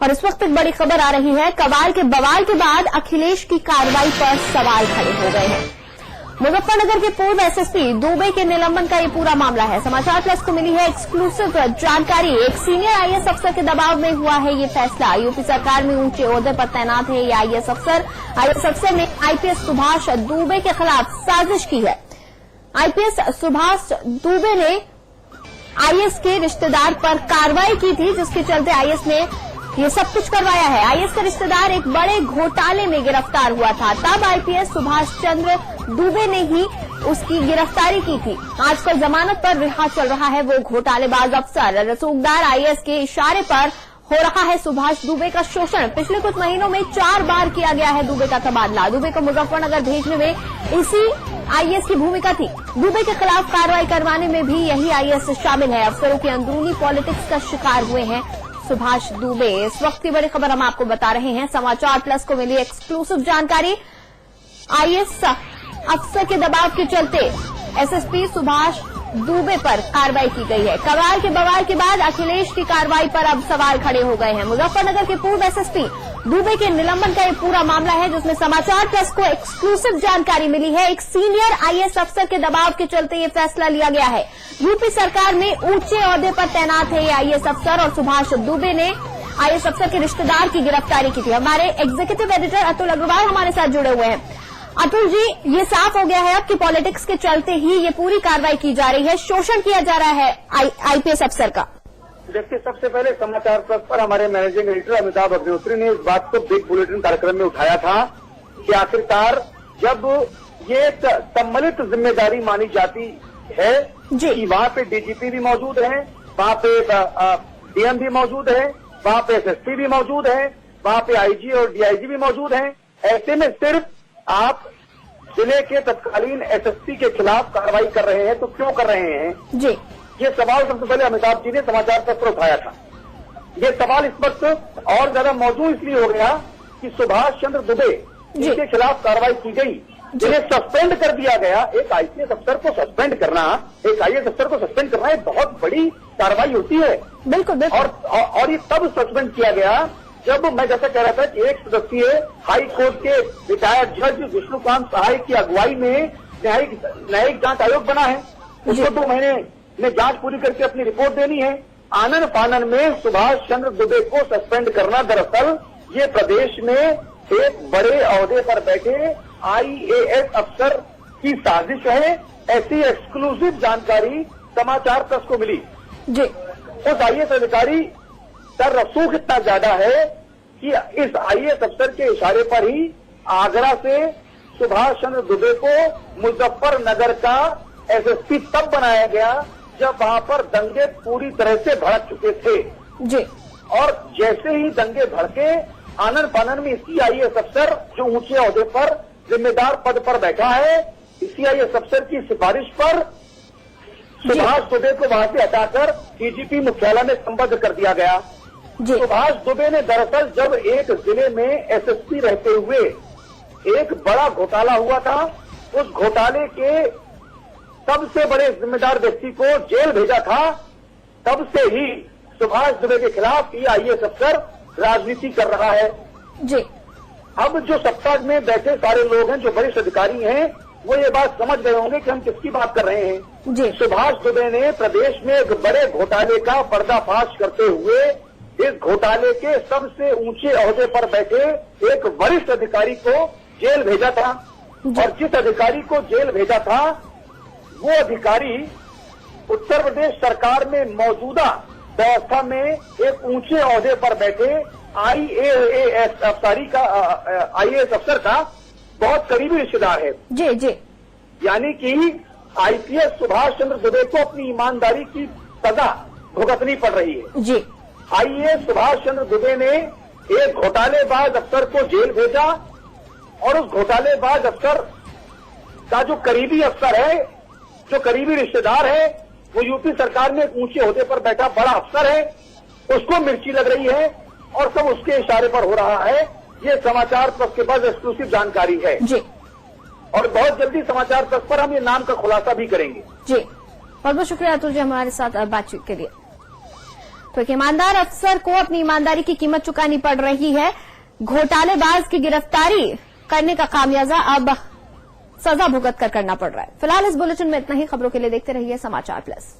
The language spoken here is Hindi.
और इस वक्त एक बड़ी खबर आ रही है। कबाल के बवाल के बाद अखिलेश की कार्रवाई पर सवाल खड़े हो गए हैं। मुजफ्फरनगर के पूर्व एसएसपी दुबे के निलंबन का ये पूरा मामला है। समाचार प्लस को मिली है एक्सक्लूसिव जानकारी। एक सीनियर आईएएस अफसर के दबाव में हुआ है ये फैसला। यूपी सरकार में ऊंचे ओहदे पर तैनात है ये आईएएस अफसर। आईएएस अफसर ने आईपीएस सुभाष दुबे के खिलाफ साजिश की है। आईपीएस सुभाष दुबे ने आईएएस के रिश्तेदार पर कार्रवाई की थी, जिसके चलते आईएएस ने ये सब कुछ करवाया है। आईएएस का रिश्तेदार एक बड़े घोटाले में गिरफ्तार हुआ था, तब आईपीएस सुभाष चंद्र दुबे ने ही उसकी गिरफ्तारी की थी। आजकल जमानत पर रिहा चल रहा है वो घोटालेबाज अफसर। रसूखदार आईएएस के इशारे पर हो रहा है सुभाष दुबे का शोषण। पिछले कुछ महीनों में 4 बार किया गया है दुबे का तबादला। दुबे को मुजफ्फरनगर भेजने में इसी आईएएस की भूमिका थी। दुबे के खिलाफ कार्रवाई करवाने में भी यही आईएएस शामिल है। अफसरों की अंदरूनी पॉलिटिक्स का शिकार हुए हैं सुभाष दुबे। इस वक्त की बड़ी खबर हम आपको बता रहे हैं। समाचार प्लस को मिली एक्सक्लूसिव जानकारी। आईएएस अफसर के दबाव के चलते एसएसपी सुभाष दुबे पर कार्रवाई की गई है। कबाल के बवाल के बाद अखिलेश की कार्रवाई पर अब सवाल खड़े हो गए हैं। मुजफ्फरनगर के पूर्व एसएसपी दुबे के निलंबन का ये पूरा मामला है, जिसमें समाचार प्लस को एक्सक्लूसिव जानकारी मिली है। एक सीनियर आईएएस अफसर के दबाव के चलते ये फैसला लिया गया है। यूपी सरकार में ऊंचे ओहदे पर तैनात है ये आईएएस अफसर और सुभाष दुबे ने आईएएस अफसर के रिश्तेदार की गिरफ्तारी की थी। हमारे एग्जीक्यूटिव एडिटर अतुल अग्रवाल हमारे साथ जुड़े हुए हैं। अतुल जी, ये साफ हो गया है अब कि पॉलिटिक्स के चलते ही ये पूरी कार्रवाई की जा रही है, शोषण किया जा रहा है आईपीएस अफसर का। देखिए, सबसे पहले समाचार प्लस पर हमारे मैनेजिंग एडिटर अमिताभ अग्निहोत्री ने इस बात को बिग बुलेटिन कार्यक्रम में उठाया था कि आखिरकार जब ये सम्मिलित जिम्मेदारी मानी जाती है कि वहाँ पे डीजीपी भी मौजूद है, वहाँ पे डीएम भी मौजूद है, वहाँ पे एसएसपी भी मौजूद है, वहाँ पे आईजी और डीआईजी भी मौजूद है, ऐसे में सिर्फ आप जिले के तत्कालीन एसएसपी के खिलाफ कार्रवाई कर रहे हैं तो क्यों कर रहे हैं जी? ये सवाल सबसे पहले अमिताभ जी ने समाचार पत्र पर उठाया था। ये सवाल इस वक्त और ज्यादा मौजूद इसलिए हो गया कि सुभाष चंद्र दुबे जिनके खिलाफ कार्रवाई की गई, जिन्हें सस्पेंड कर दिया गया। एक आईपीएस अफसर को सस्पेंड करना, एक आईएएस अफसर को सस्पेंड करना एक बहुत बड़ी कार्रवाई होती है। बिल्कुल। और ये तब सस्पेंड किया गया जब मैं जैसा कह रहा था कि एक सदस्यीय हाई कोर्ट के रिटायर्ड जज विष्णुकांत सहाय की अगुवाई में न्यायिक जांच आयोग बना है। उसको 2 महीने में जांच पूरी करके अपनी रिपोर्ट देनी है। आनन फानन में सुभाष चंद्र दुबे को सस्पेंड करना, दरअसल ये प्रदेश में एक बड़े ओहदे पर बैठे आईएएस अफसर की साजिश है। ऐसी एक्सक्लूसिव जानकारी समाचार प्लस को मिली जी। उस आईएएस अधिकारी का रसूख इतना ज्यादा है कि इस आईएएस अफसर के इशारे पर ही आगरा से सुभाष चंद्र दुबे को मुजफ्फरनगर का एसएसपी तब बनाया गया जब वहां पर दंगे पूरी तरह से भड़क चुके थे जी। और जैसे ही दंगे भड़के, आनन फानन में इसी आईएएस अफसर जो ऊंचे ओहदे पर जिम्मेदार पद पर बैठा है, इसी आईएएस अफसर की सिफारिश पर सुभाष दुबे को वहां से हटाकर डीजीपी मुख्यालय में संबद्ध कर दिया गया। सुभाष दुबे ने दरअसल जब एक जिले में एसएसपी रहते हुए एक बड़ा घोटाला हुआ था, उस घोटाले के सबसे बड़े जिम्मेदार व्यक्ति को जेल भेजा था, तब से ही सुभाष दुबे के खिलाफ ये आईएएस अफसर राजनीति कर रहा है जी। अब जो सत्ता में बैठे सारे लोग हैं, जो वरिष्ठ अधिकारी हैं, वो ये बात समझ गए होंगे कि हम किसकी बात कर रहे हैं जी। सुभाष दुबे ने प्रदेश में एक बड़े घोटाले का पर्दाफाश करते हुए इस घोटाले के सबसे ऊंचे ओहदे पर बैठे एक वरिष्ठ अधिकारी को जेल भेजा था। और जिस अधिकारी को जेल भेजा था, वो अधिकारी उत्तर प्रदेश सरकार में मौजूदा व्यवस्था में एक ऊंचे ओहदे पर बैठे आईएएस अफसर का बहुत करीबी रिश्तेदार है जी जी। यानी कि आईपीएस सुभाष चंद्र दुबे को अपनी ईमानदारी की सजा भुगतनी पड़ रही है जी। आईएएस सुभाष चंद्र दुबे ने एक घोटालेबाज अफसर को जेल भेजा और उस घोटालेबाज अफसर का जो करीबी अफसर है, जो करीबी रिश्तेदार है, वो यूपी सरकार में एक ऊंचे ओहदे पर बैठा बड़ा अफसर है, उसको मिर्ची लग रही है और सब उसके इशारे पर हो रहा है। ये समाचार प्लस के पास एक्सक्लूसिव जानकारी है जी। और बहुत जल्दी समाचार प्लस पर हम ये नाम का खुलासा भी करेंगे जी। बहुत बहुत शुक्रिया अतुल जी हमारे साथ बातचीत के लिए। तो एक ईमानदार अफसर को अपनी ईमानदारी की कीमत चुकानी पड़ रही है। घोटालेबाज की गिरफ्तारी करने का खामियाजा अब सजा भुगत कर करना पड़ रहा है। फिलहाल इस बुलेटिन में इतना ही। खबरों के लिए देखते रहिए समाचार प्लस।